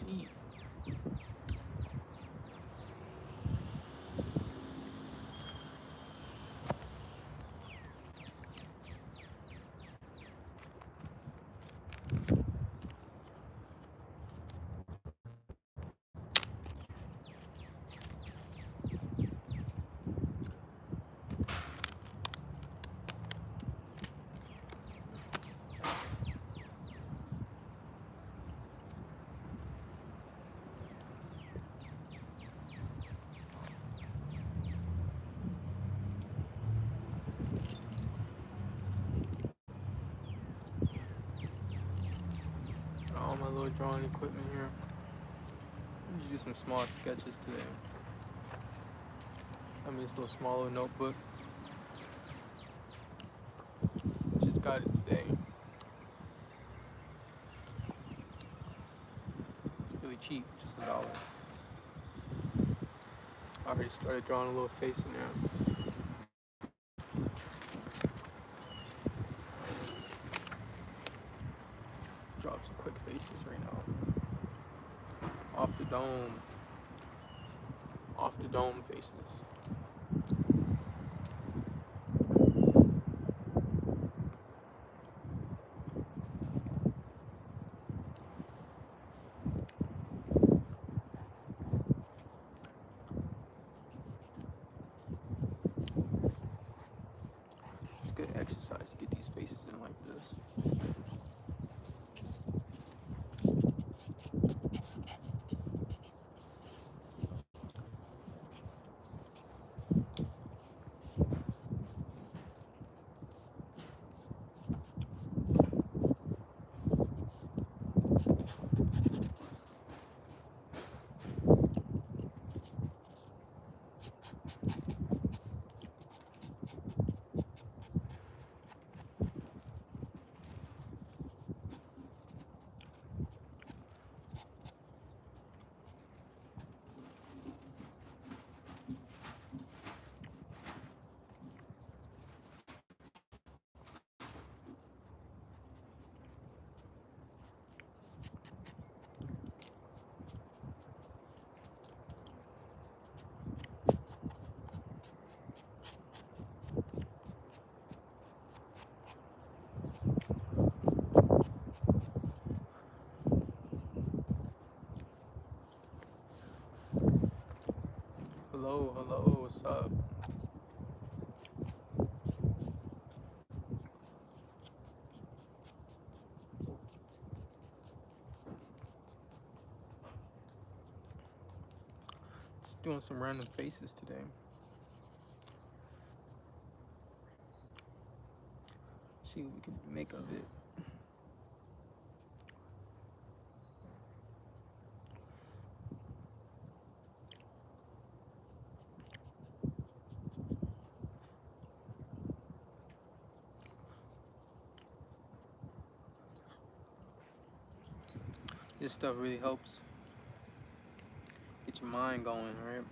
see. All my little drawing equipment here. Just do some small sketches today. I mean, it's a little small little notebook. Just got it today. It's really cheap, just $1. I already started drawing a little face in there. Drop some quick faces right now. Off the dome. Off the dome faces. It's good exercise to get these faces in like this. Hello, what's up? Just doing some random faces today. See what we can make of it. This stuff really helps get your mind going, right?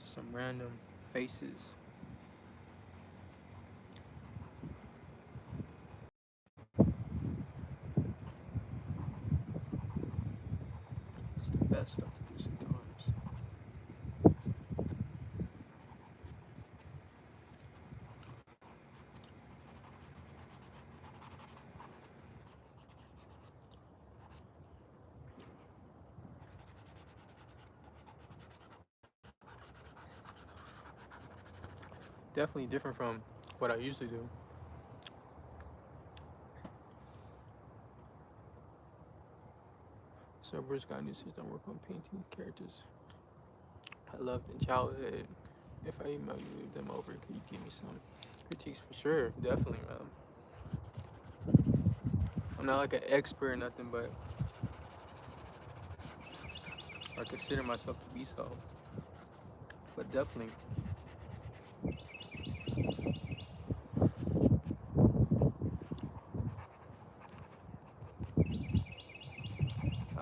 Just some random faces. It's the best stuff to do sometimes. Definitely different from what I usually do. So Bruce got a new system work on painting these characters I loved in childhood. If I email you leave them over, could you give me some critiques? For sure, definitely, man. I'm not like an expert or nothing, but I consider myself to be so. But definitely.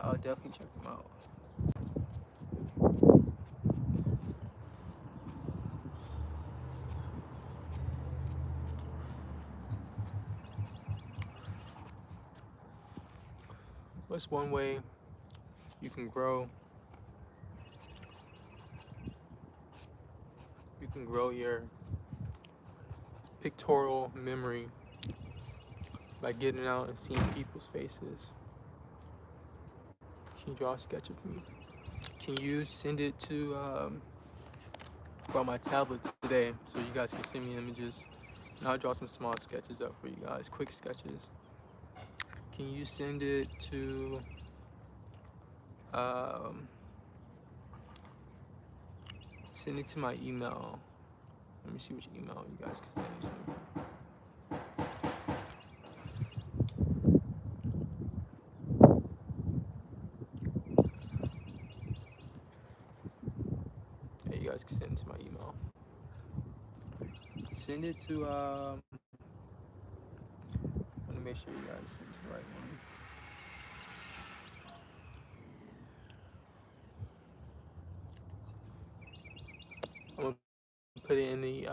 I'll definitely check them out. What's one way you can grow? You can grow your pictorial memory by getting out and seeing people's faces. Can you draw a sketch of me? Can you send it to from my tablet today so you guys can send me images? And I'll draw some small sketches up for you guys, quick sketches. Can you send it to my email? Let me see which email you guys can send it to. You guys can send it to my email. Send it to I want to make sure you guys send it to the right one. I'm gonna put it in the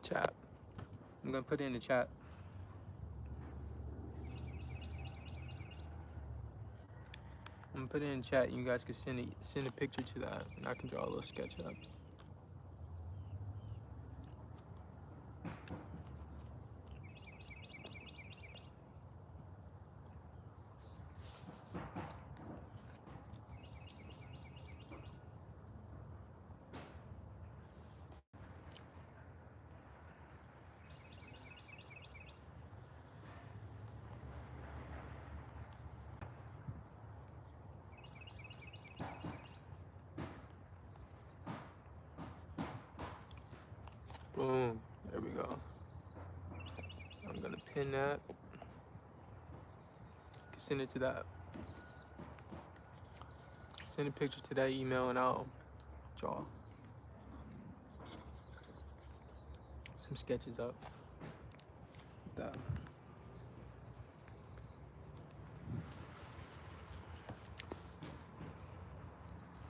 chat. I'm gonna put it in the chat. I'm gonna put it in the chat and you guys can send a picture to that and I can draw a little sketch up. Boom, there we go. I'm gonna pin that. Send it to that. Send a picture to that email and I'll draw some sketches up. Like that.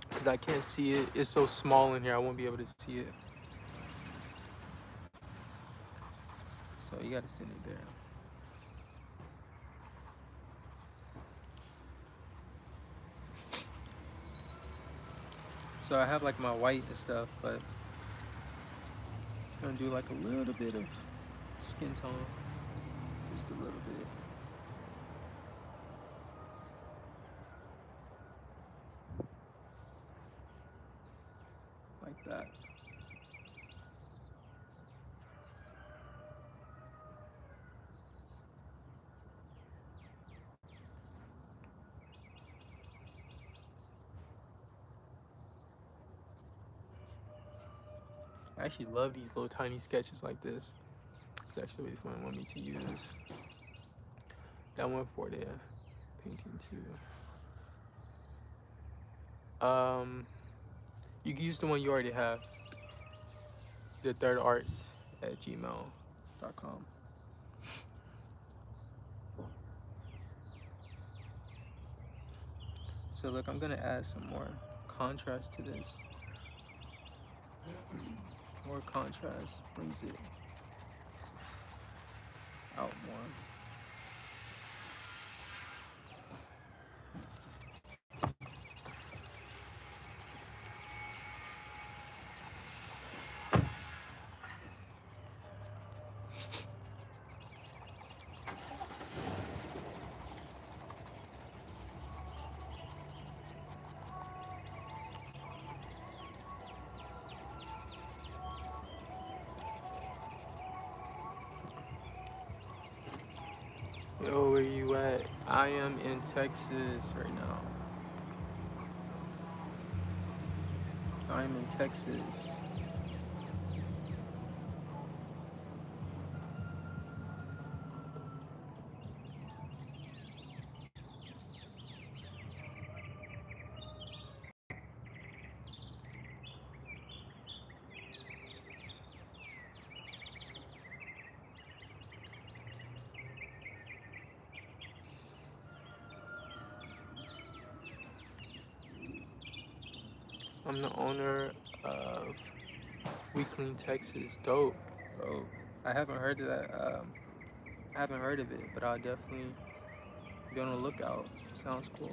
Because I can't see it. It's so small in here, I won't be able to see it. So you gotta send it there. So I have like my white and stuff, but I'm gonna do like a little bit of skin tone. Just a little bit. Like that. I actually love these little tiny sketches like this. It's actually really fun. Want me to use that one for the painting too. You can use the one you already have. The thirdarts@gmail.com. So look, I'm gonna add some more contrast to this. More contrast brings it out more. Yo, where you at? I am in Texas right now. I'm in Texas. I'm the owner of We Clean Texas. Dope, bro. I haven't heard of that. I haven't heard of it, but I'll definitely Be on the lookout. Sounds cool.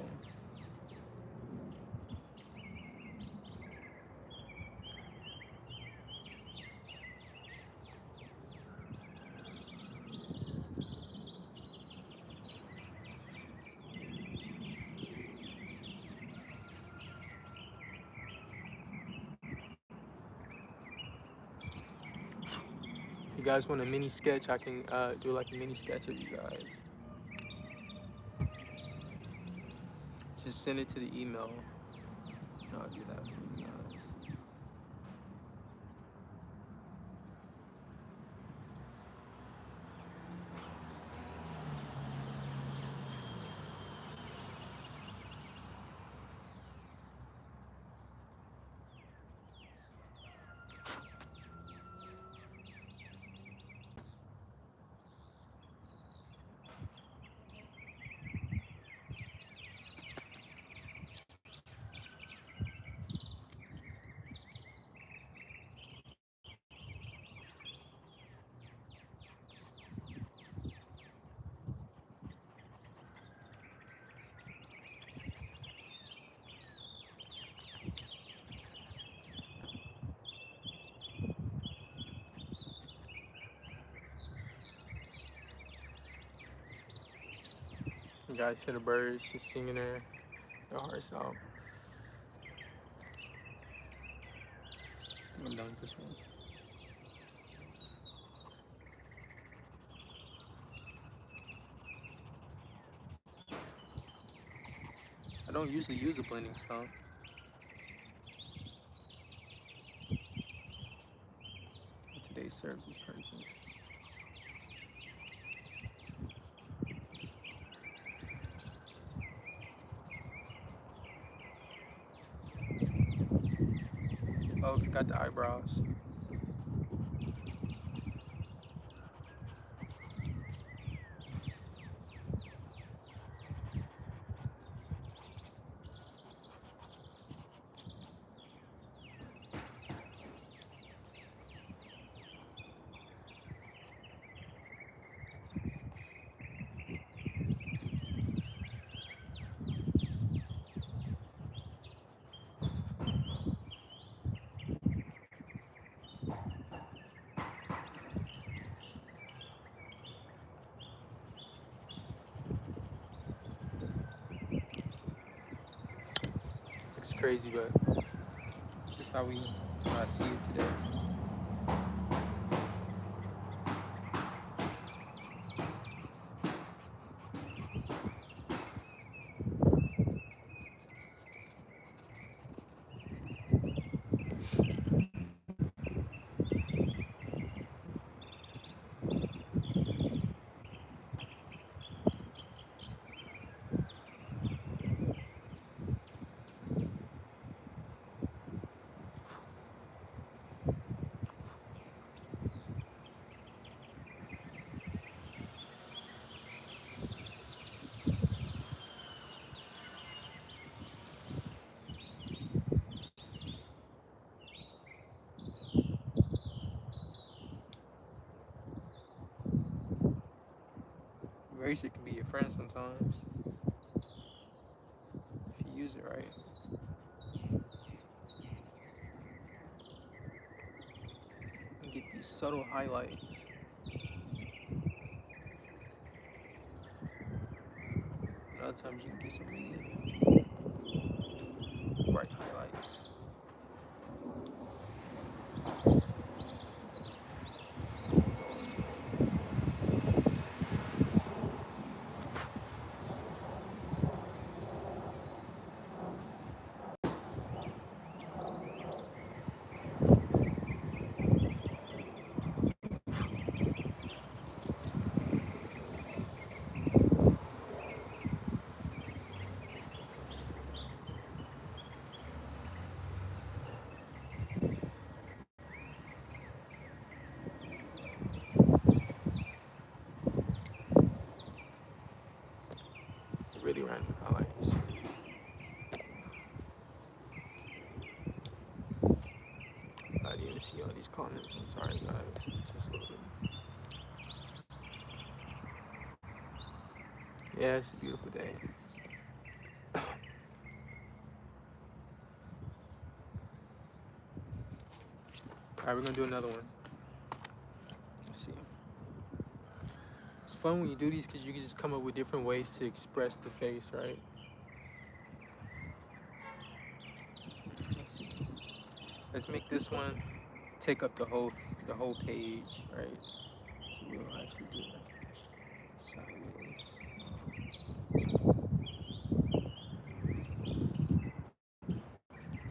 If you guys want a mini sketch, I can do like a mini sketch of you guys. Just send it to the email, and I'll do that for you guys. You guys hear the birds just singing their hearts out. I'm done with this one. I don't usually use a blending stump. But today serves its purpose. Oh, forgot the eyebrows. It's crazy, but it's just how we see it today. Eraser can be your friend sometimes if you use it right. You get these subtle highlights. A lot of times you can get some really bright highlights. Really random highlights. I didn't even see all these comments. I'm sorry, guys. Just a little bit. Yeah, it's a beautiful day. All right, we're gonna do another one. Let's see. It's fun when you do these because you can just come up with different ways to express the face, right? Let's see. Let's make this one take up the whole page, right? So we'll actually do it sideways.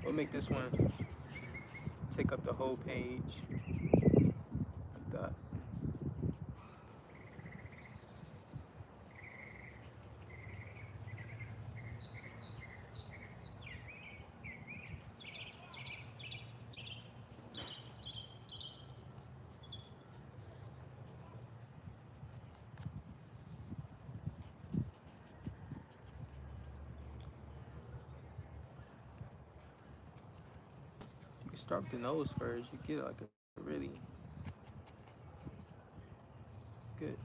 We'll make this one take up the whole page like that. You can start with the nose first. You get like a really good.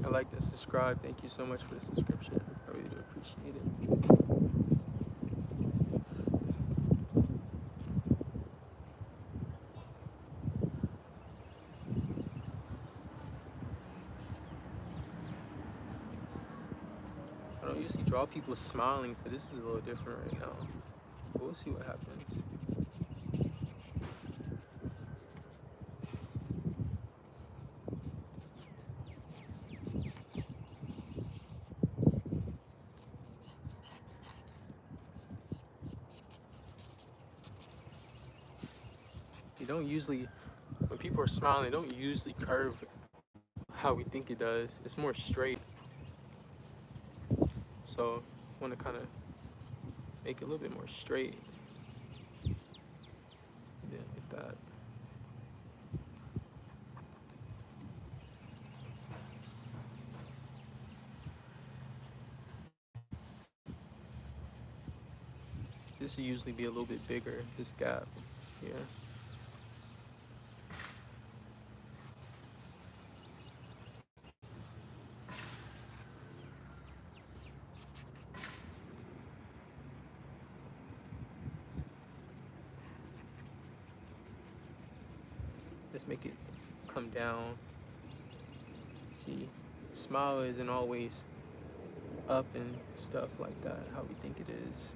I like the subscribe. Thank you so much for the subscription. I really do appreciate it. I don't usually draw people smiling, so this is a little different right now. But we'll see what happens. You don't usually, when people are smiling, they don't usually curve how we think it does. It's more straight. So I want to kind of make it a little bit more straight. Yeah, like that. This will usually be a little bit bigger, this gap here. Let's make it come down. See, smile isn't always up and stuff like that, how we think it is.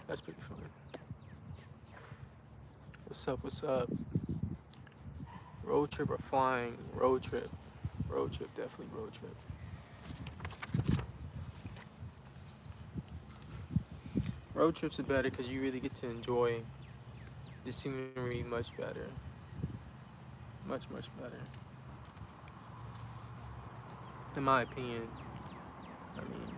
That's pretty fun. What's up? What's up? Road trip or flying? Road trip. Road trip, definitely road trip. Road trips are better because you really get to enjoy the scenery much better. Much better. In my opinion. I mean,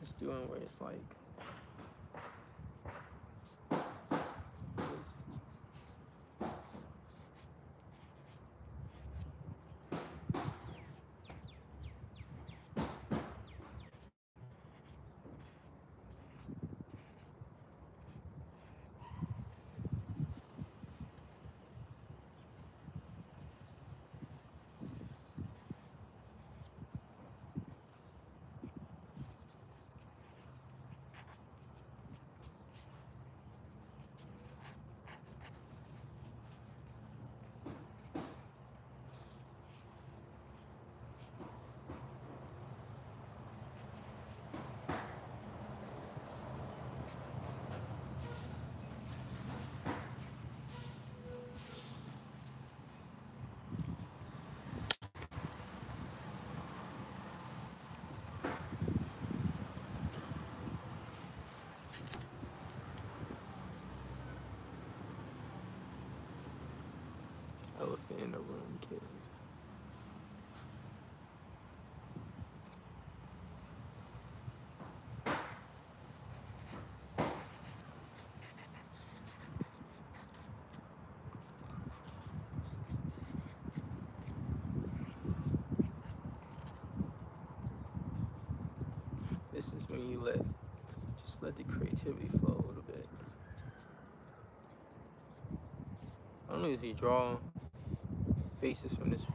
just doing where it's like, elephant in the room, kids. This is when you just let the creativity flow a little bit. I don't know if you draw faces from this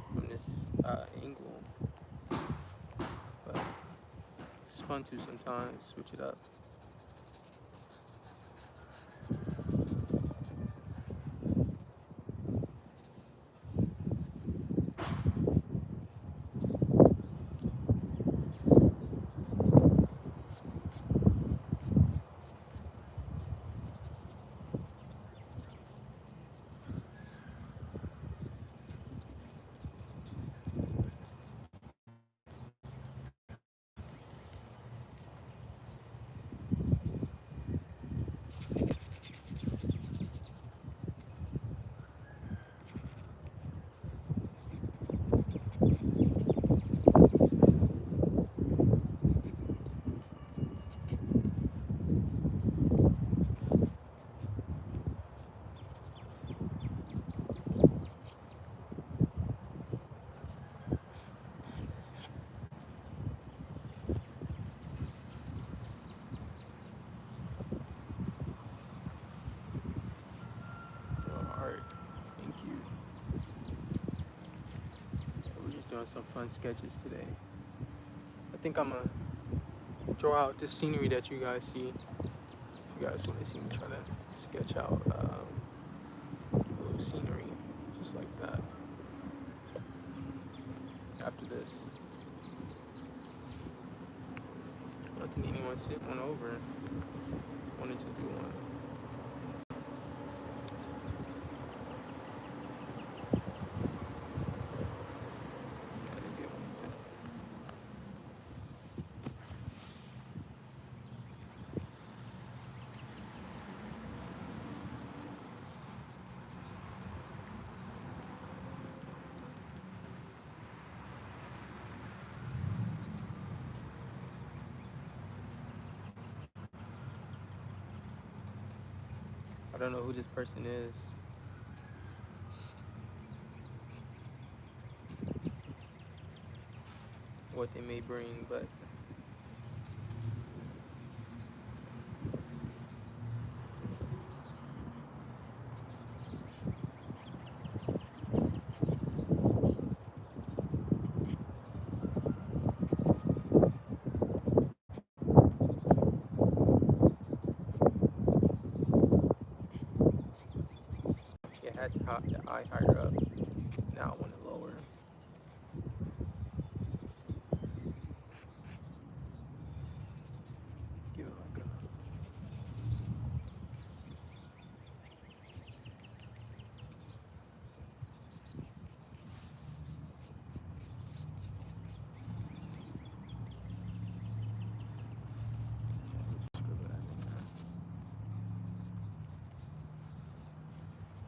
angle, but it's fun to sometimes switch it up. Doing some fun sketches today. I think I'm gonna draw out this scenery that you guys see. If you guys want to see me try to sketch out a little scenery just like that. After this, I don't think anyone sent one over. Wanted to do one. I don't know who this person is. What they may bring, but had the eye higher up. Now I want it lower. Give it like a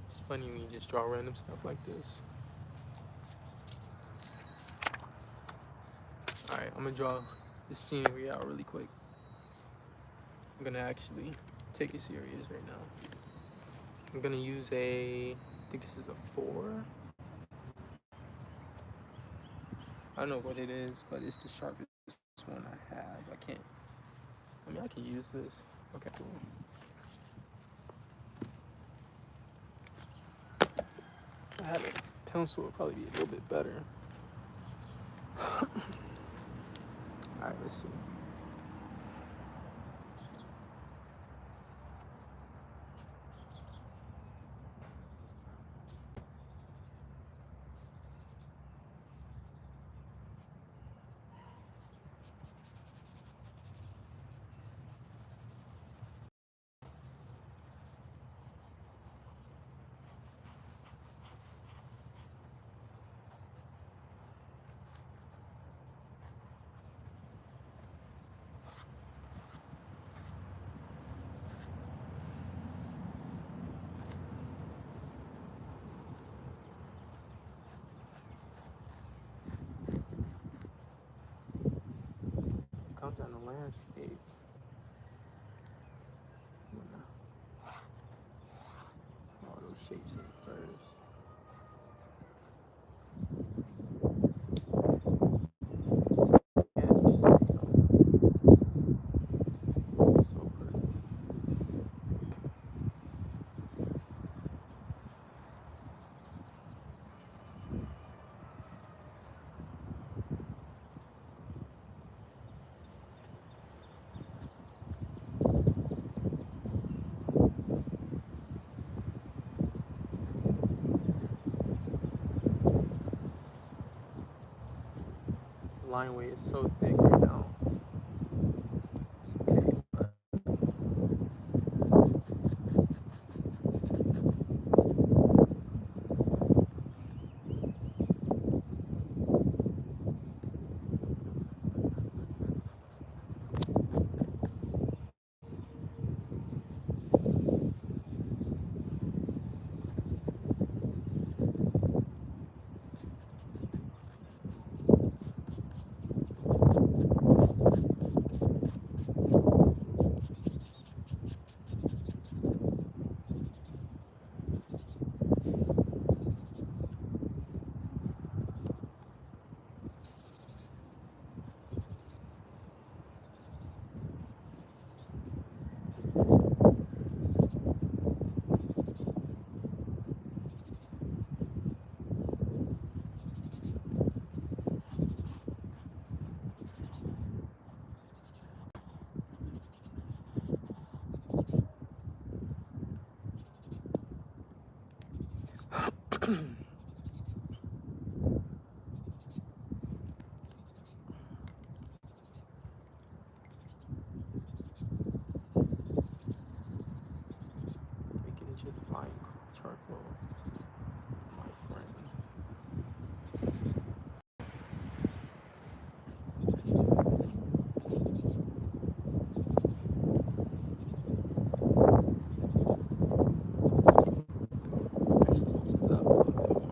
It's funny when you just draw random stuff like this. Alright, I'm gonna draw the scenery out really quick. I'm gonna actually take it serious right now. I'm gonna use I think this is a 4. I don't know what it is, but it's the sharpest one I have. I can use this. Okay, cool. If I had a pencil, it would probably be a little bit better. Alright, let's see. Comes down the landscape. All those shapes in first. Line weight is so thick right now. It's okay, but making just fine charcoal, my friend. Up a little bit.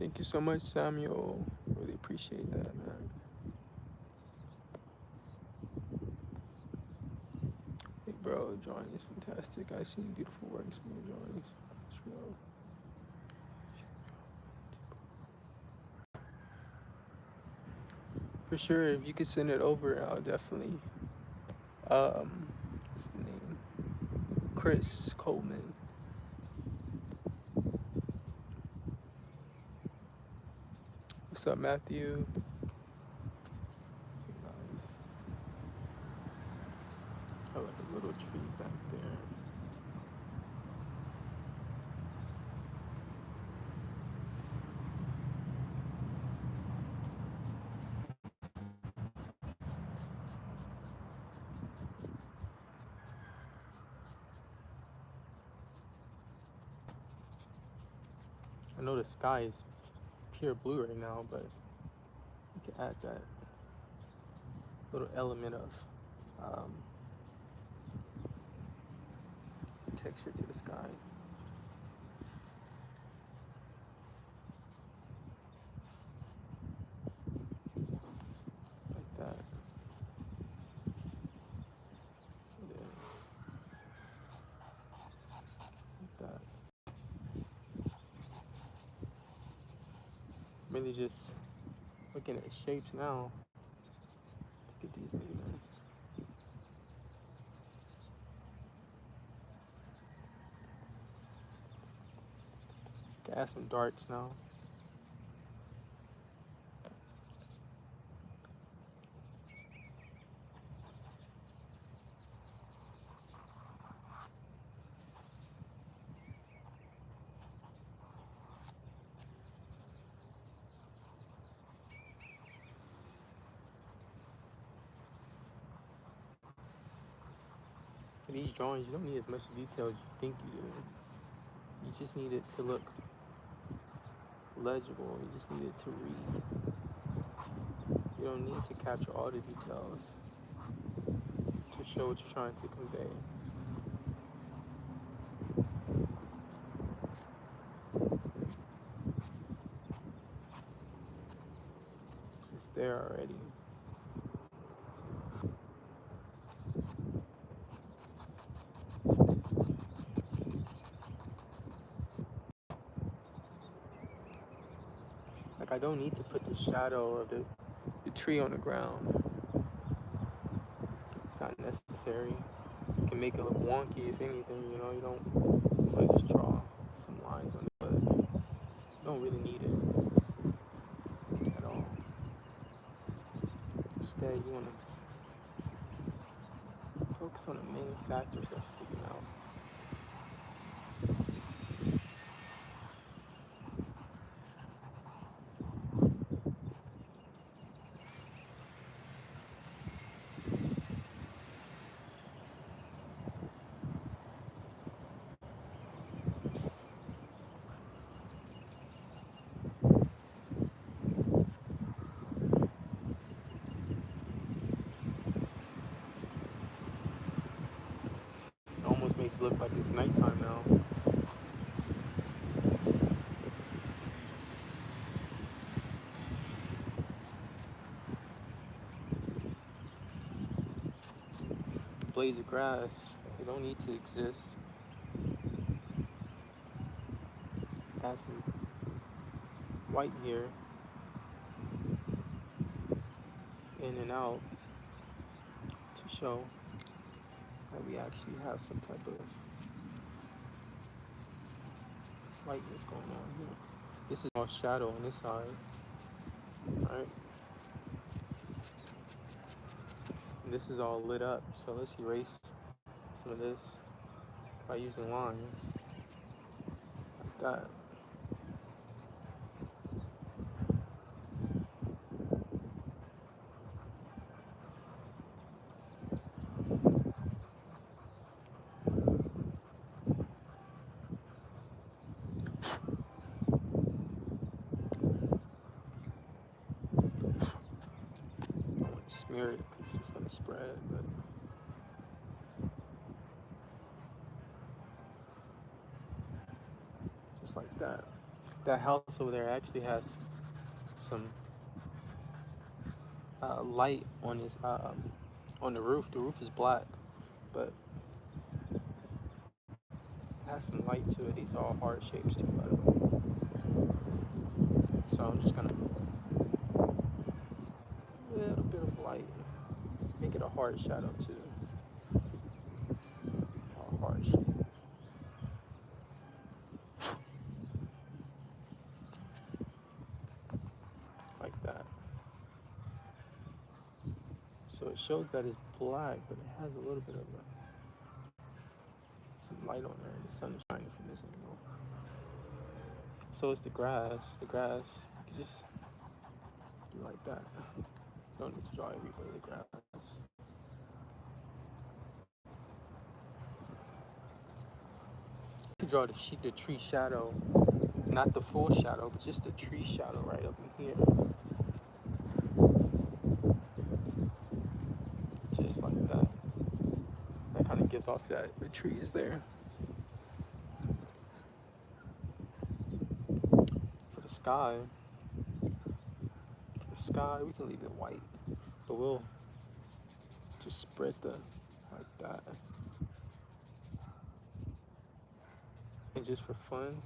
Thank you so much, Samuel. Really appreciate that, man. Hey, bro, drawing is fantastic. I've seen beautiful works from your drawings. It's real. For sure, if you could send it over, I'll definitely. What's the name? Chris Coleman. What's up, Matthew? Nice. I like a little tree back there. I know the sky is pure blue right now, but you can add that little element of um, texture to the sky. Like that. Yeah. Like that. Really just looking at shapes now to get these in there. Can add some darks now. For these drawings, you don't need as much detail as you think you do. You just need it to look legible. You just need it to read. You don't need to capture all the details to show what you're trying to convey. It's there already. Like, I don't need to put the shadow of the tree on the ground. It's not necessary. You can make it look wonky if anything, you know, you don't like just draw some lines on it, but you don't really need it at all. Instead, you want to focus on the main factors that's sticking out. It almost makes it look like it's nighttime now. Blades of grass, they don't need to exist. Add some white here, in and out, to show that we actually have some type of lightness going on here. This is all shadow on this side, right? And this is all lit up, so let's erase some of this by using lines like that. Smear it because it's just gonna spread, but just like that. That house over there actually has some light on his on the roof. The roof is black, but it has some light to it. These are all heart shapes too, by the way. So I'm just gonna a little bit of light, make it a hard shadow too. A hard shape. Like that. So it shows that it's black, but it has a little bit of some light on there. The sun is shining from this angle. So it's the grass. The grass, you just do like that. You don't need to draw every bit of the grass. You draw the tree shadow, not the full shadow, but just the tree shadow right up in here. Just like that. That kind of gives off that the tree is there. For the sky, we can leave it white, but we'll just spread the like that. And just for fun,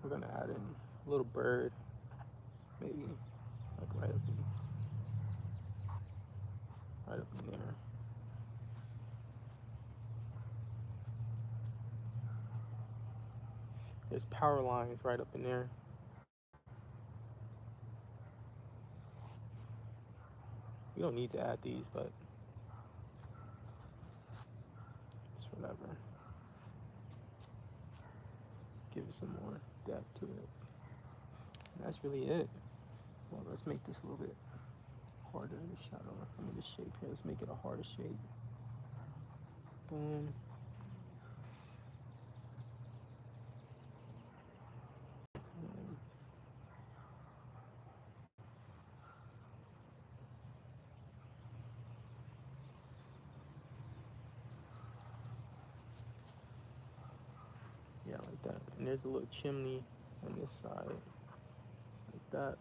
we're gonna add in a little bird, maybe like right up in there. There's power lines right up in there. We don't need to add these, but it's whatever. Give it some more depth to it. And that's really it. Well, let's make this a little bit harder, the shadow. I mean, the shape here. Let's make it a harder shape. Boom. Yeah, like that. And there's a little chimney on this side, like that.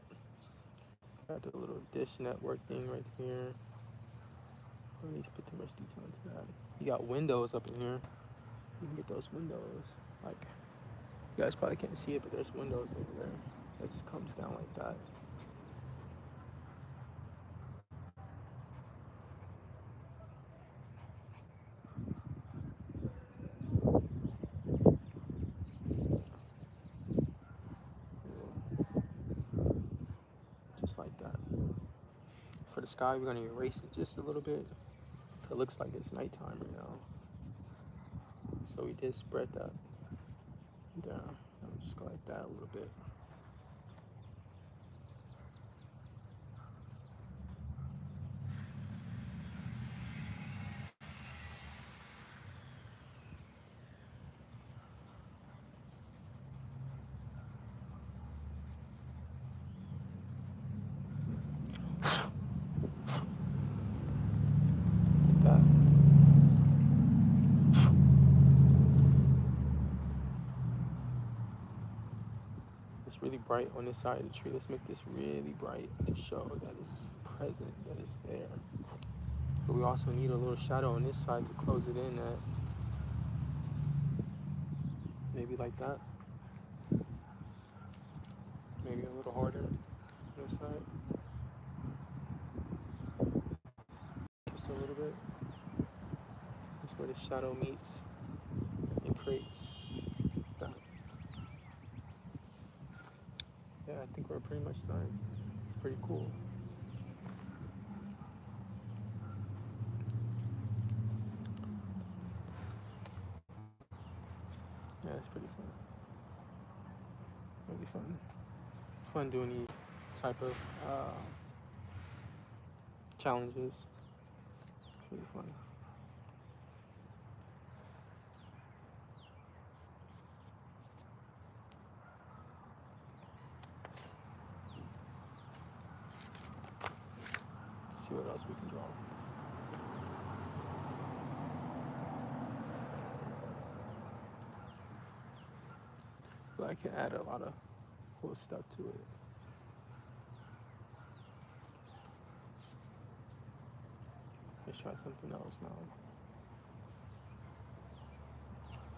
Got the little dish network thing right here. Don't need to put too much detail into that. You got windows up in here. You can get those windows. Like, you guys probably can't see it, but there's windows over there. That just comes down like that. Just like that. For the sky, we're gonna erase it just a little bit. It looks like it's nighttime right now. So we did spread that down. I'll just go like that a little bit. Like that. It's really bright on this side of the tree. Let's make this really bright to show that it's present, that it's there. But we also need a little shadow on this side to close it in at. Maybe like that. Maybe a little harder on this side. Just a little bit. That's where the shadow meets and creates that. Yeah, I think we're pretty much done. It's pretty cool. Yeah, it's pretty fun. Really fun. It's fun doing these type of challenges. It's really fun. See what else we can draw. feel like I can add a lot of cool stuff to it. Let's try something else now.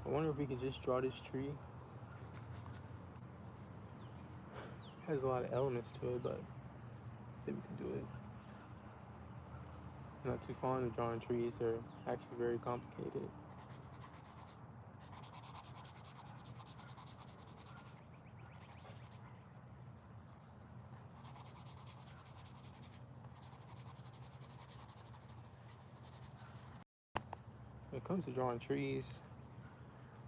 I wonder if we could just draw this tree. It has a lot of elements to it, but I think we can do it. I'm not too fond of drawing trees. They're actually very complicated. When it comes to drawing trees,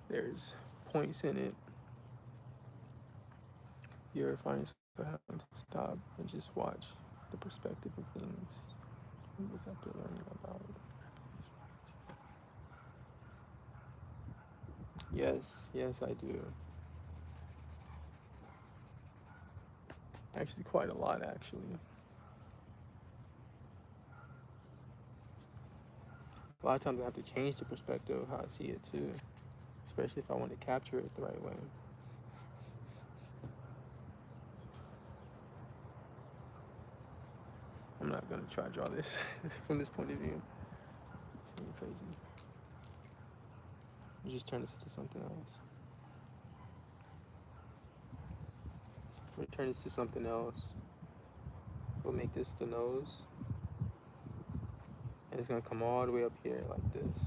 there's points in it. You ever find yourself having to stop and just watch the perspective of things? You just have to learn about it. Yes, I do. Actually, quite a lot, actually. A lot of times I have to change the perspective of how I see it, too. Especially if I want to capture it the right way. I'm not going to try to draw this from this point of view. It's really crazy. You just turn this into something else. We'll turn this to something else. We'll make this the nose. And it's going to come all the way up here like this.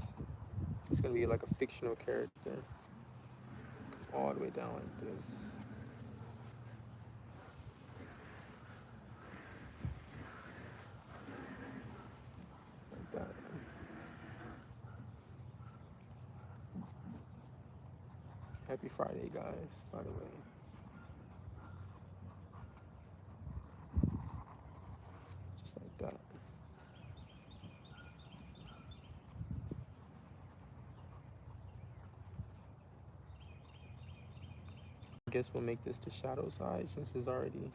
It's going to be like a fictional character. All the way down like this. Like that. Happy Friday, guys, by the way. Just like that. I guess we'll make this the shadow side since it's already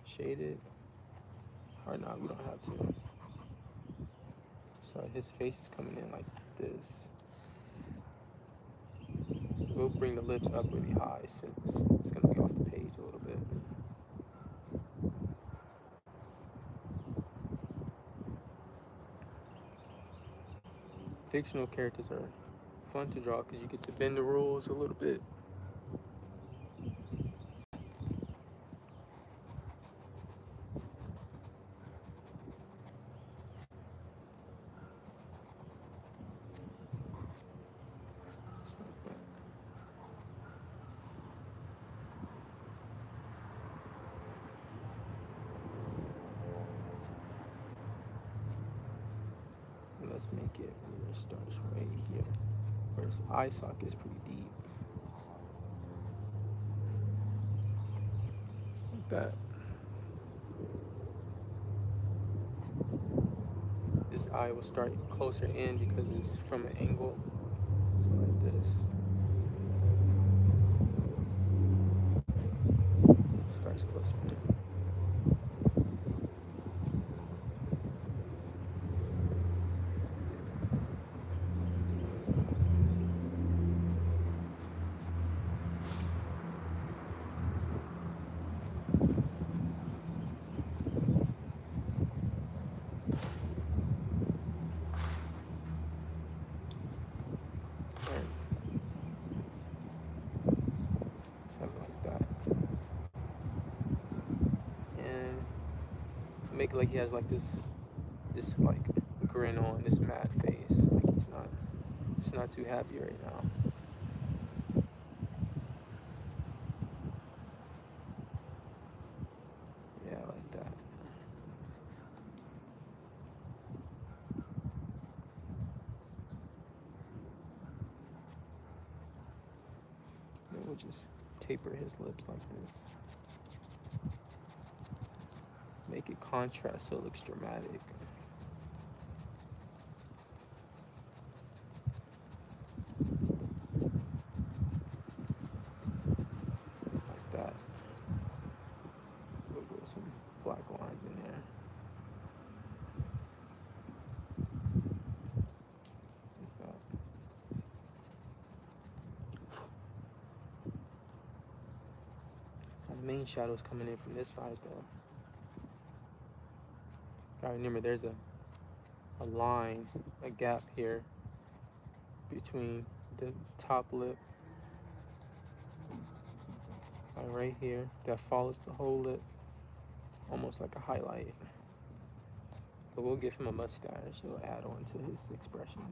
shaded. Or not, we don't have to. So his face is coming in like this. We'll bring the lips up really high since it's going to be off the page a little bit. Fictional characters are fun to draw because you get to bend the rules a little bit. Let's make it where it starts right here. Where his eye socket is pretty deep. Like that. This eye will start closer in because it's from an angle. So like this. Starts closer in. Make it like he has like this like grin on, this mad face, like he's not too happy right now. Yeah, like that. Then we'll just taper his lips like this. Make it contrast so it looks dramatic. Like that. We'll put some black lines in there. Like that. The main shadow's coming in from this side though. Gotta remember there's a line, a gap here between the top lip and right here that follows the whole lip, almost like a highlight. But we'll give him a mustache. It'll add on to his expression.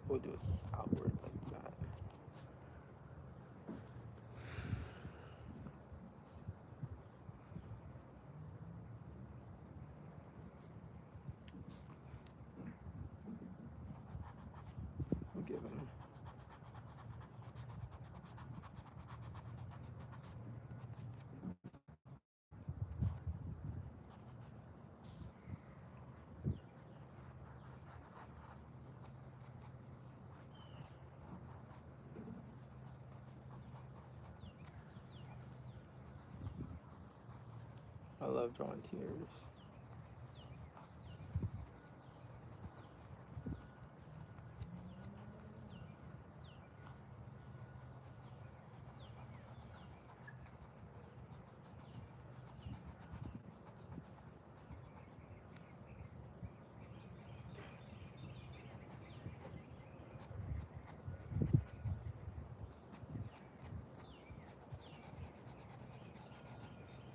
We'll do it outward like that. We'll give him I love drawing tears.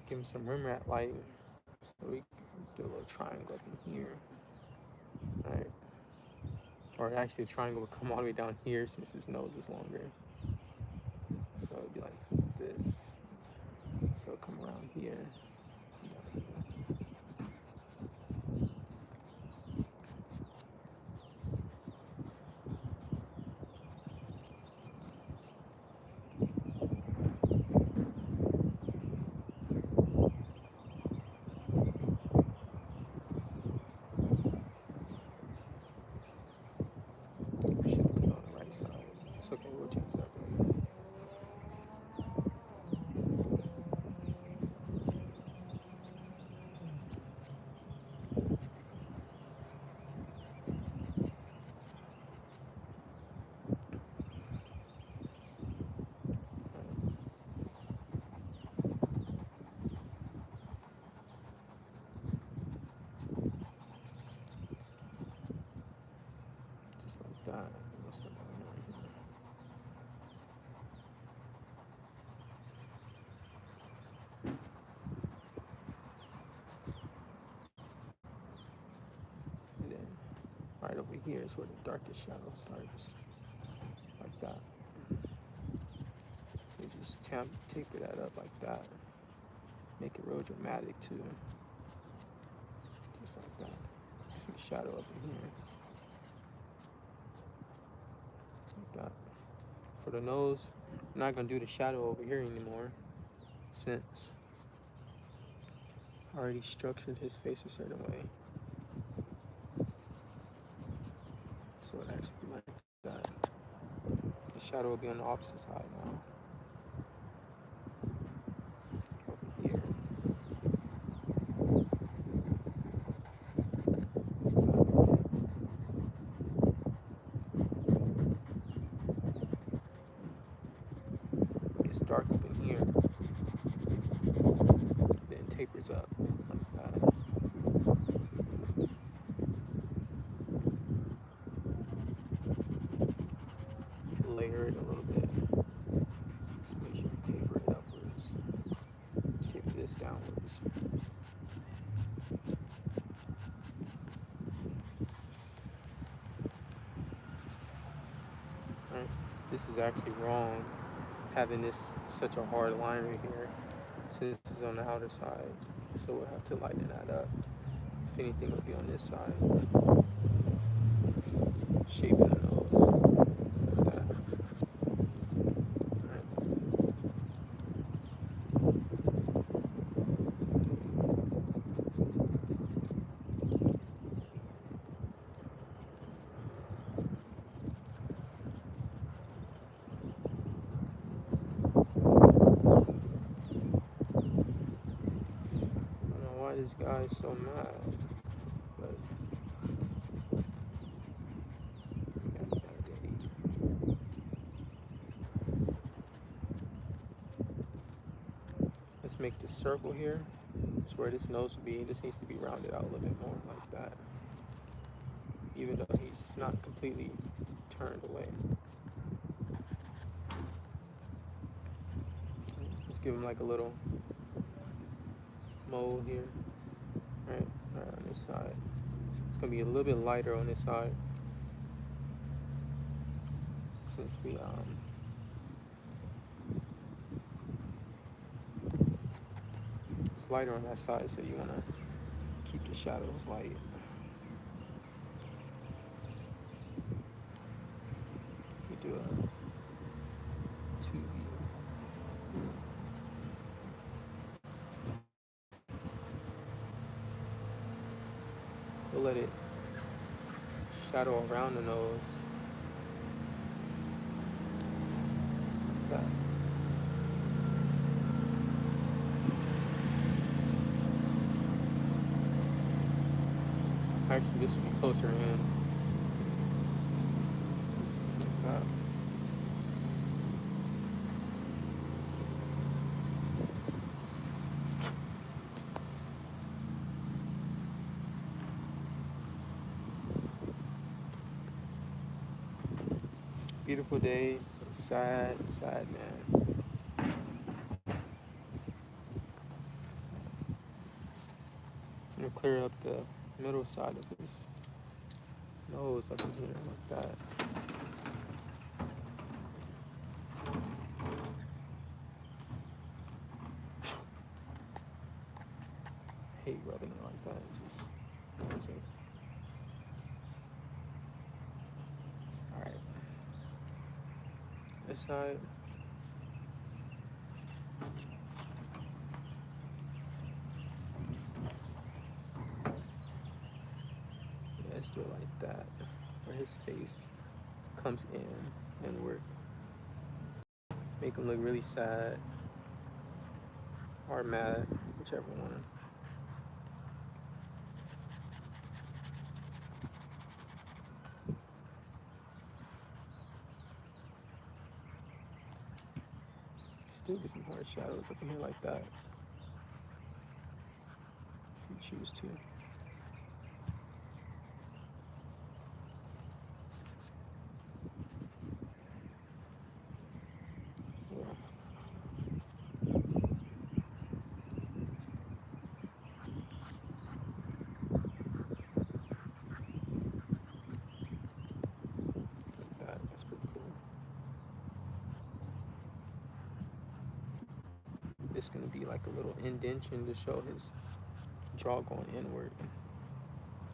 Give him some rim rat light. So we can do a little triangle up in here. Alright. Or actually the triangle will come all the way down here since his nose is longer. So it'd be like this. So it'll come around here. Okay, we'll change that later. Just like that. Right over here is where the darkest shadow starts, like that. You just taper that up like that. Make it real dramatic too, just like that. Some shadow up in here, like that. For the nose, I'm not gonna do the shadow over here anymore, since I already structured his face a certain way. So it actually be like that. The shadow will be on the opposite side now. Over here. It gets dark up in here. Then tapers up like that. Layer it a little bit. Just make sure you taper it upwards. Taper this downwards. Alright. This is actually wrong, having this such a hard line right here, since this is on the outer side. So we'll have to lighten that up. If anything, it'll be on this side. Shaping the nose. This guy is so mad, but just make this circle here. That's where this nose would be. This needs to be rounded out a little bit more like that. Even though he's not completely turned away. Let's give him like a little mole here, right on this side. It's gonna be a little bit lighter on this side since we it's lighter on that side, so you wanna keep the shadows light. We do a 2 view. We'll let it shadow around the nose. Like that. Actually, this would be closer in. Like that. Beautiful day. Sad man. I'm gonna clear up the middle side of his nose up in here like that. I hate rubbing it like that. It's just amazing. Alright. This side. Yeah, let's do it like that. Where his face comes in and make him look really sad or mad, whichever one. Still get some hard shadows up in here like that, if you choose to. That's pretty cool. This is gonna be like a little indentation to show his jaw going inward,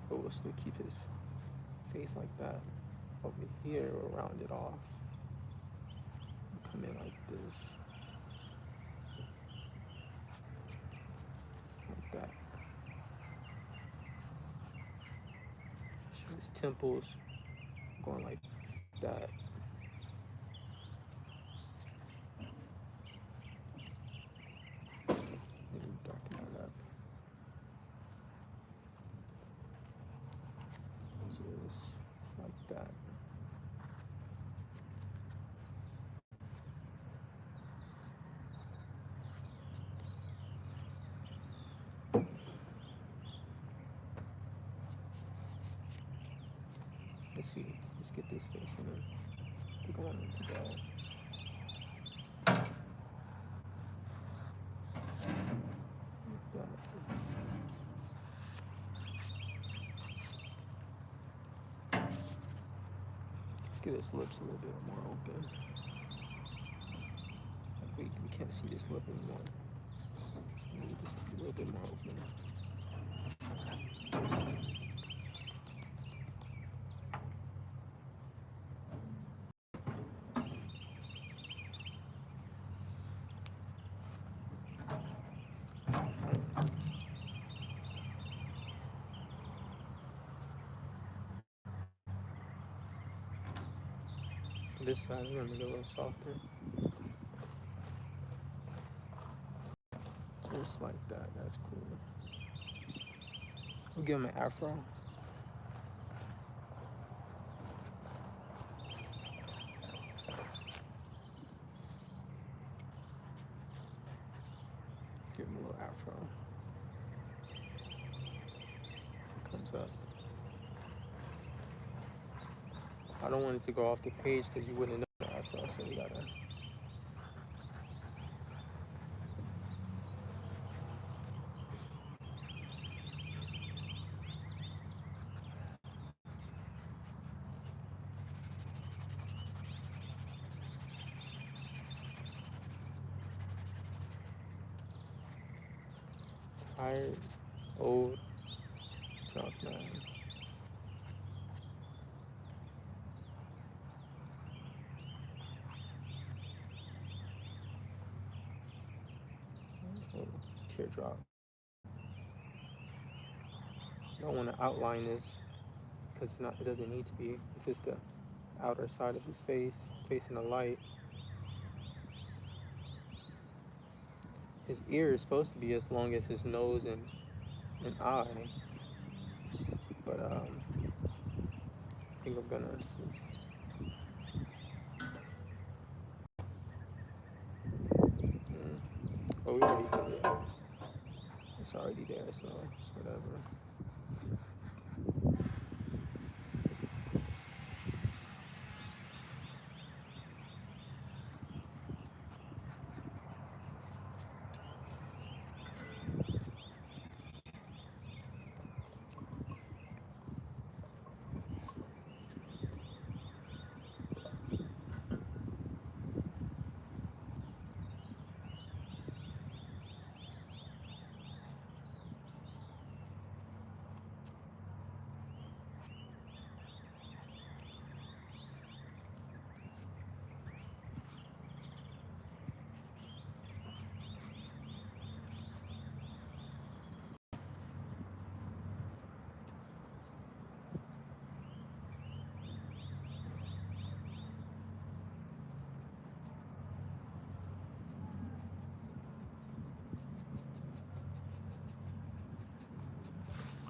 but we'll still keep his face like that. Over here, we'll round it off. Come in like this, like that. Show his temples going like that. Maybe darken that up. Just like that. Let's see. Let's get this face in there. I think I want it to go. Let's get his lips a little bit more open. We can't see this lip anymore. So we need this to be a little bit more open. This side, I'm gonna make it a little softer. Just like that, that's cool. We'll give him an afro. Give Give him a little afro. Comes up. I don't want it to go off the page because you wouldn't know the afro, so we gotta. Tired, old, drunk man. Oh, teardrop. I don't want to outline this because it doesn't need to be. If it's the outer side of his face, facing the light. His ear is supposed to be as long as his nose and eye, but I think I'm gonna just. Oh, we already did it. It's already there, so it's whatever.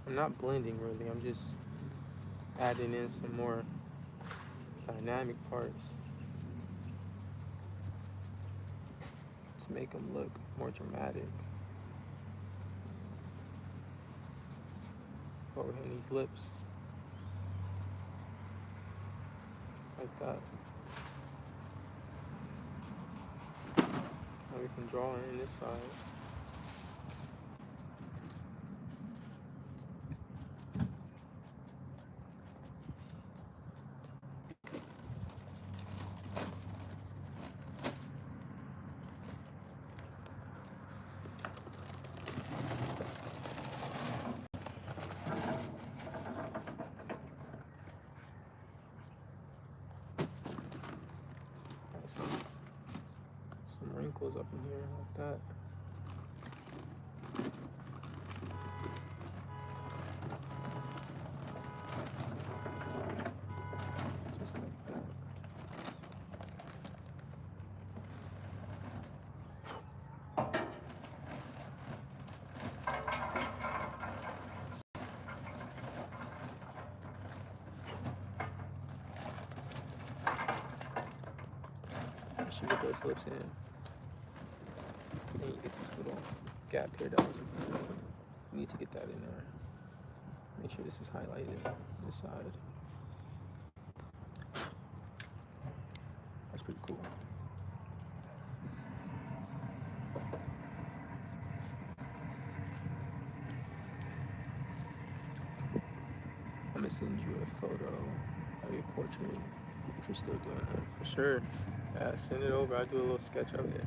I'm not blending really, I'm just adding in some more dynamic parts to make them look more dramatic. Overhand these lips. Like that. Now we can draw in this side. Some wrinkles up in here like that. Just like that. I should get those lips in. And you get this little gap here that was you need to get that in there. Make sure this is highlighted this side. That's pretty cool. I'm gonna send you a photo of your portrait if you're still doing it. For sure. Yeah, send it over. I'll do a little sketch of it.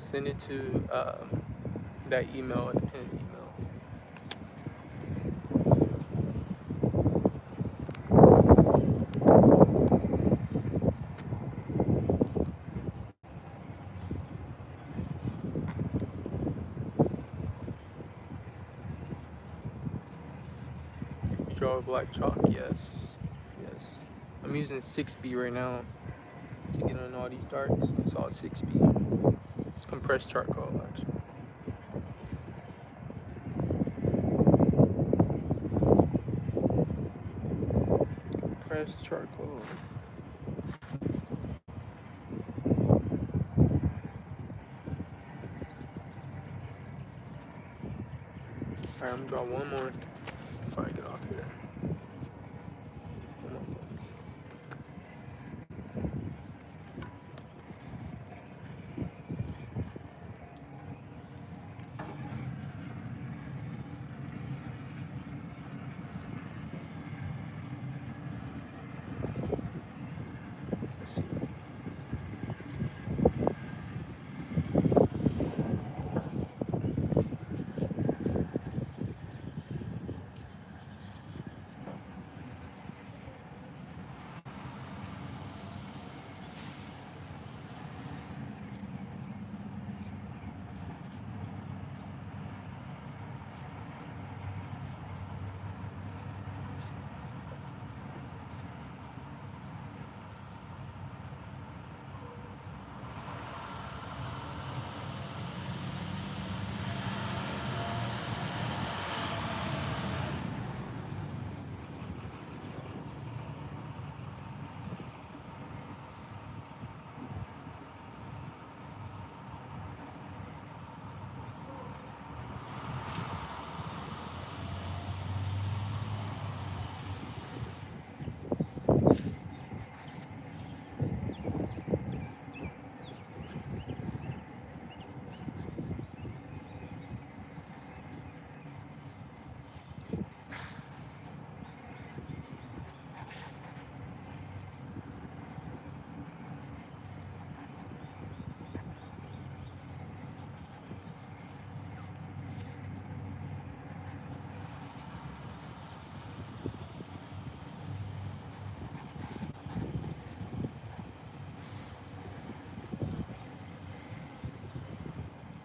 Send it to that email, the pinned email. You draw with black chalk, yes. Yes. I'm using 6B right now to get on all these darks. It's all 6B. It's compressed charcoal, actually. Compressed charcoal. Alright, I'm gonna draw one more before I get off here. One more. Let's see.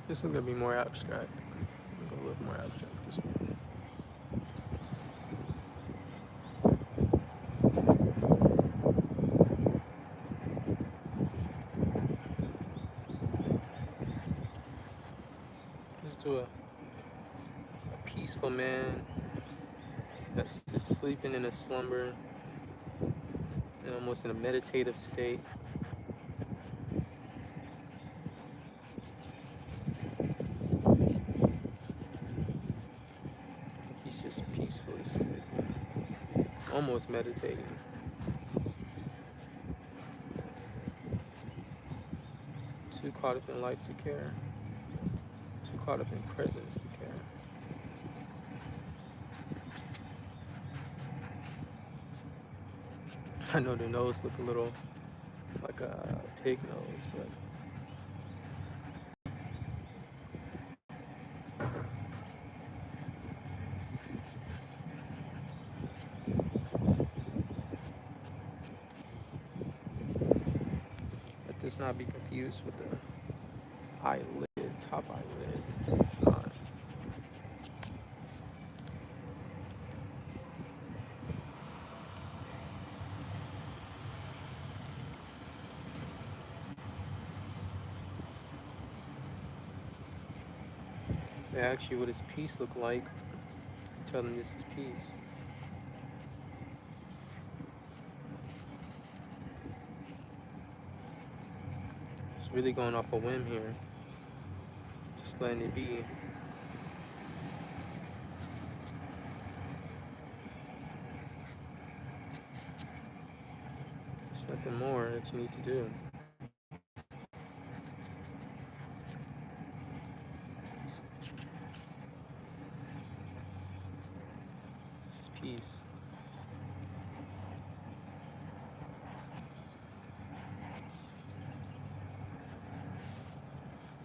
This one's gonna be more abstract. I'm gonna go a little more abstract this one. Let's do a peaceful man that's just sleeping in a slumber and almost in a meditative state. He's just peacefully sleeping, almost meditating. Too caught up in life to care. Too caught up in presence to care. I know the nose looks a little like a pig nose, but let this not be confused with the eyelid, top eyelid. It's not. They ask you what does peace look like. Tell them this is peace. Just really going off a whim here. Just letting it be. There's nothing more that you need to do. This is peace.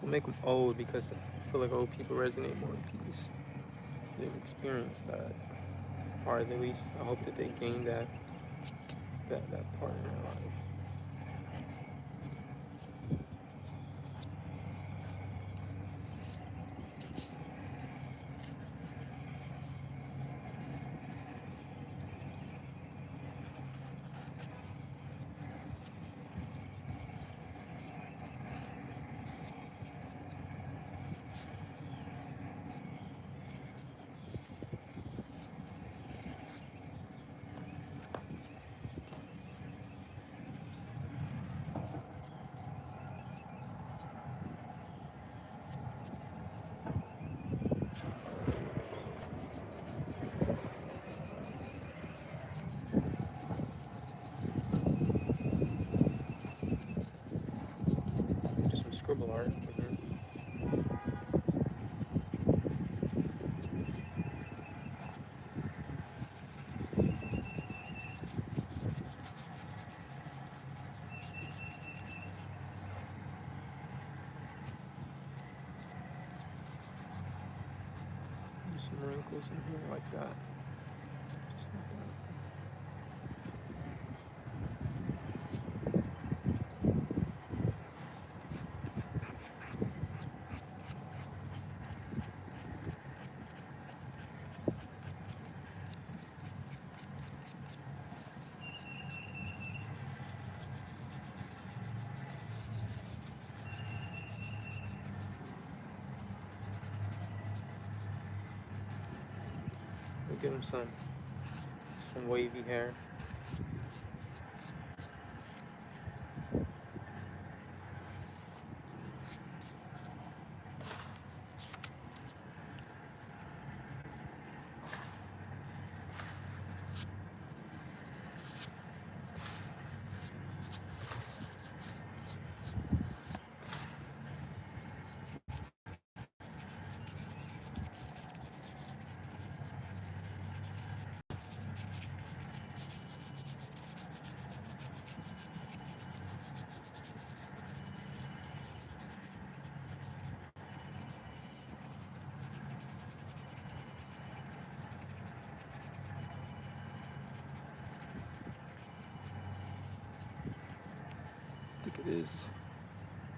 We'll make them old because I feel like old people resonate more with peace. They've experienced that, or at least I hope that they gain that part in their life. Just some scribble art. Some wrinkles in here like that. Just like that. We'll give him some wavy hair. I think it is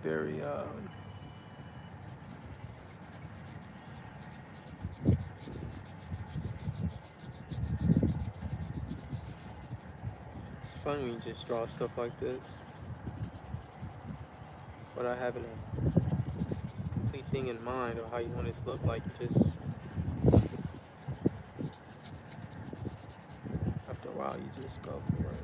very it's fun when you just draw stuff like this without having a complete thing in mind or how you want it to look like. Just after a while you just go for it.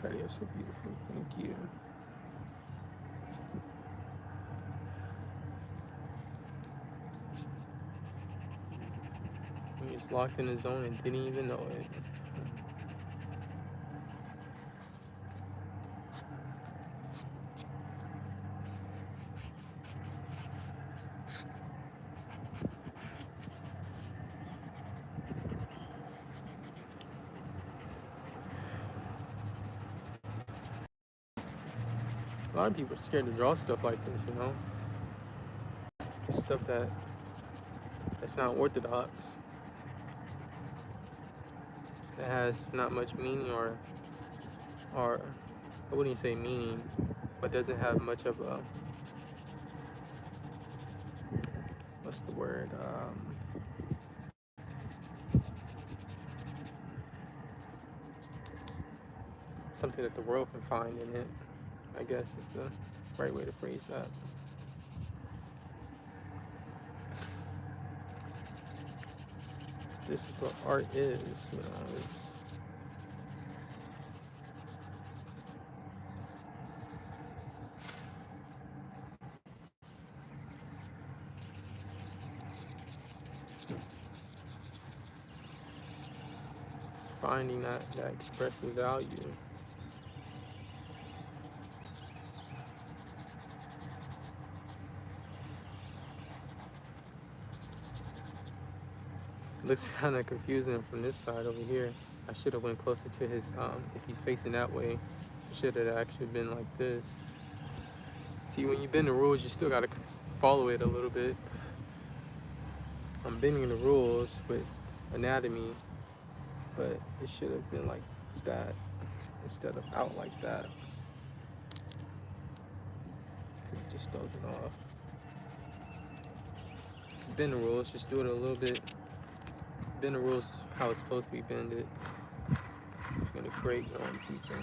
Patio, so beautiful. Thank you. He was locked in his zone and didn't even know it. lot of people are scared to draw stuff like this, you know? Stuff that's not orthodox. That has not much meaning or I wouldn't say meaning, but doesn't have much of a, what's the word? Something that the world can find in it, I guess is the right way to phrase that. This is what art is, you know, it's finding that expressive value. Looks kind of confusing from this side over here. I should have went closer to his, if he's facing that way, it should have actually been like this. See, when you bend the rules, you still got to follow it a little bit. I'm bending the rules with anatomy, but it should have been like that instead of out like that. It just throws it off. Bend the rules, just do it a little bit. Bend the rules how it's supposed to be bended. It's gonna create your own people.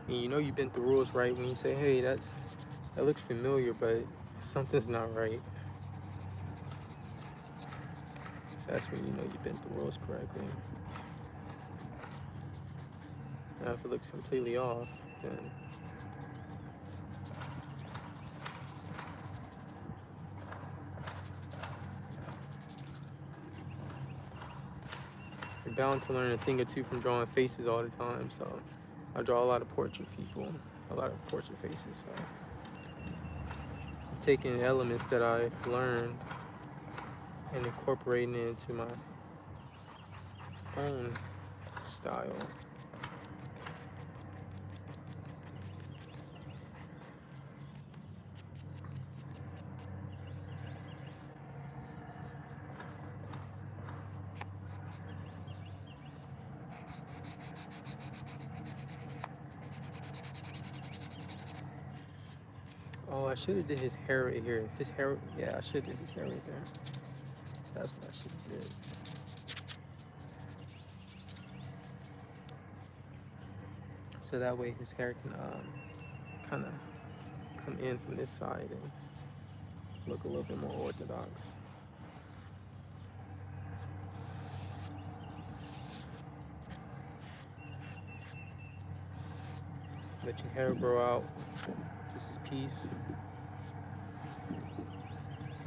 And you know you bent the rules right when you say, hey, that looks familiar, but something's not right. That's when you know you bent the rules correctly. Now if it looks completely off, then you're bound to learn a thing or two from drawing faces all the time. So I draw a lot of portrait people, a lot of portrait faces. So I'm taking elements that I learned and incorporating it into my own style. Oh, I should have did his hair right here. If his hair, yeah, I should have did his hair right there. That's what I should have did. So that way his hair can kind of come in from this side and look a little bit more orthodox. Let your hair grow out. This is peace.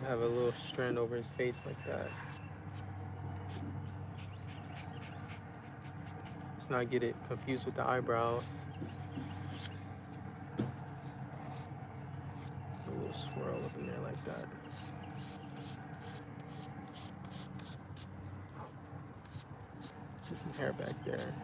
Have a little strand over his face like that. Let's not get it confused with the eyebrows. A little swirl up in there like that. Just some hair back there.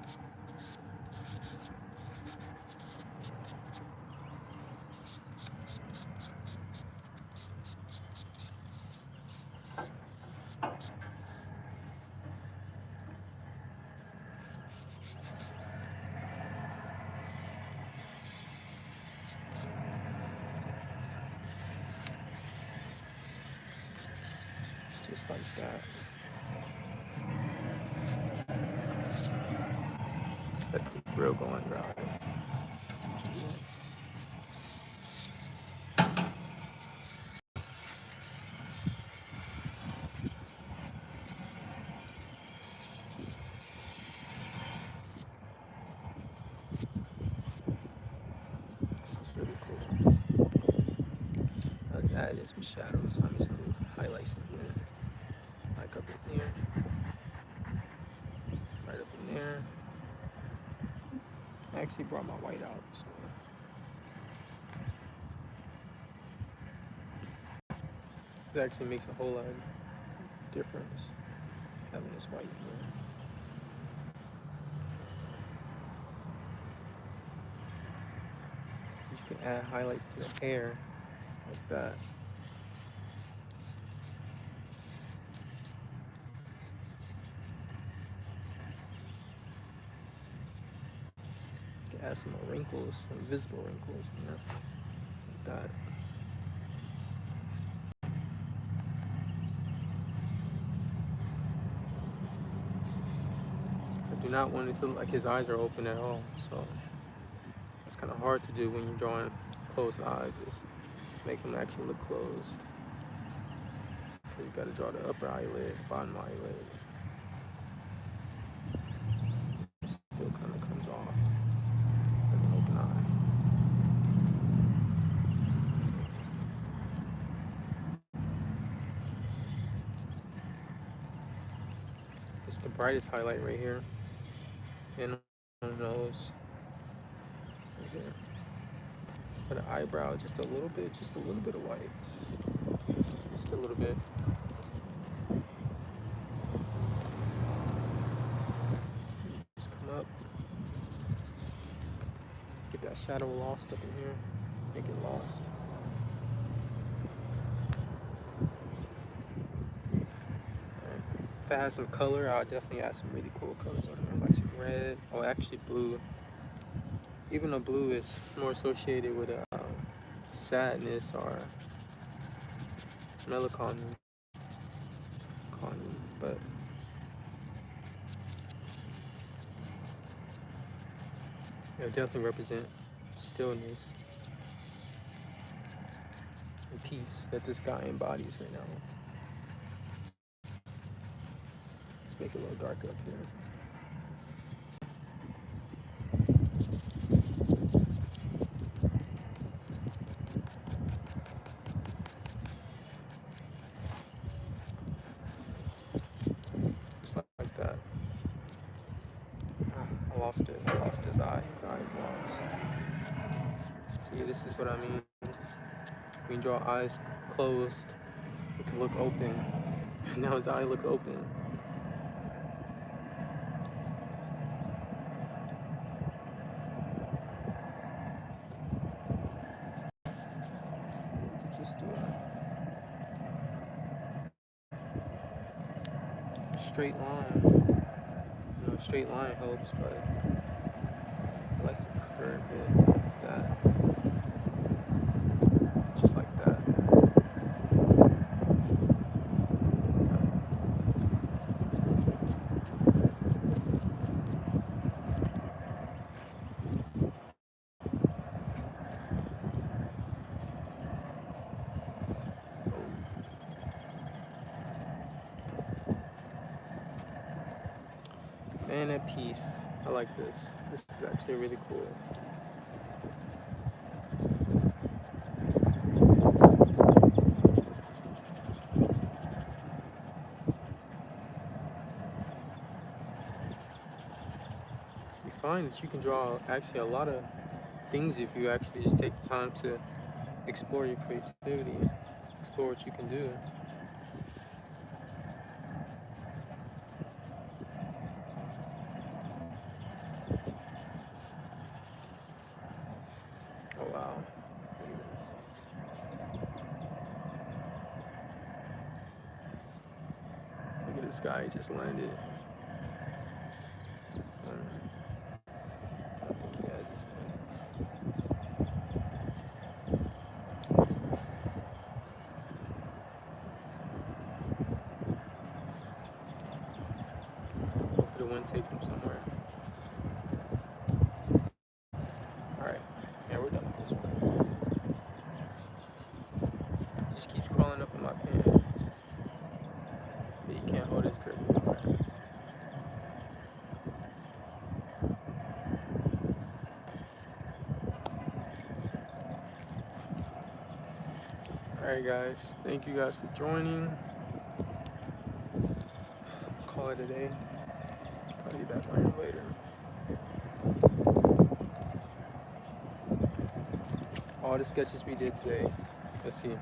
Just like that. Let the grill go under our eyes. This is really cool. Let's add in some shadows. I mean, some highlights in here. Like up in there. Right up in there. I actually brought my white out. So. It actually makes a whole lot of difference having this white here. You can add highlights to the hair like that. You can add some more wrinkles, some visible wrinkles, you know, like that. I do not want it to look like his eyes are open at all, so it's kind of hard to do when you're drawing closed eyes, is make them actually look closed. So you got to draw the upper eyelid, bottom eyelid. It still kind of comes off as an open eye. It's the brightest highlight right here, and on the nose, right here. For the eyebrow, just a little bit of white, just a little bit. Just come up, get that shadow lost up in here, make it lost. If it has some color, I'll definitely add some really cool colors on there, like some red, or actually blue. Even though blue is more associated with sadness or melancholy, but it'll definitely represent stillness and peace that this guy embodies right now. Let's make it a little darker up here. I lost his eye. His eye is lost. See, this is what I mean. When you draw eyes closed, it can look open. Now his eye looks open. To just do a straight line. You know, a straight line helps, but I like to curve it like that. Just like that. And at peace. I like this. This is actually really cool. You find that you can draw actually a lot of things if you actually just take the time to explore your creativity, explore what you can do. Oh wow, look at this. Look at this guy, he just landed. I don't think he has his wings. Hopefully the wind takes him somewhere. Alright, yeah, we're done with this one. It just keeps crawling up in my pants. But you can't hold his grip anymore. Alright guys, thank you guys for joining. Call it a day. I'll be back on here later. All the sketches we did today, let's see.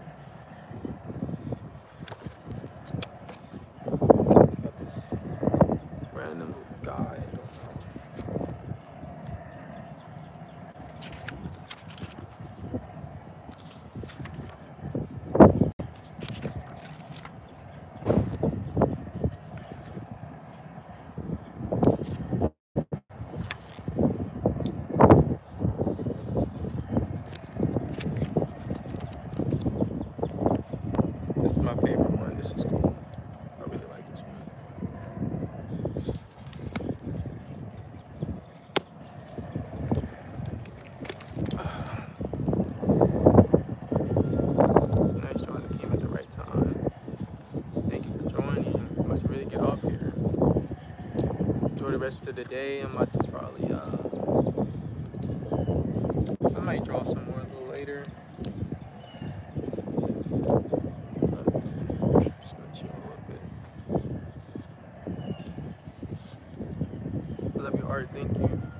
enjoy the rest of the day. I'm about to probably I might draw some more a little later. But just gonna chill a little bit. I love your art. Thank you.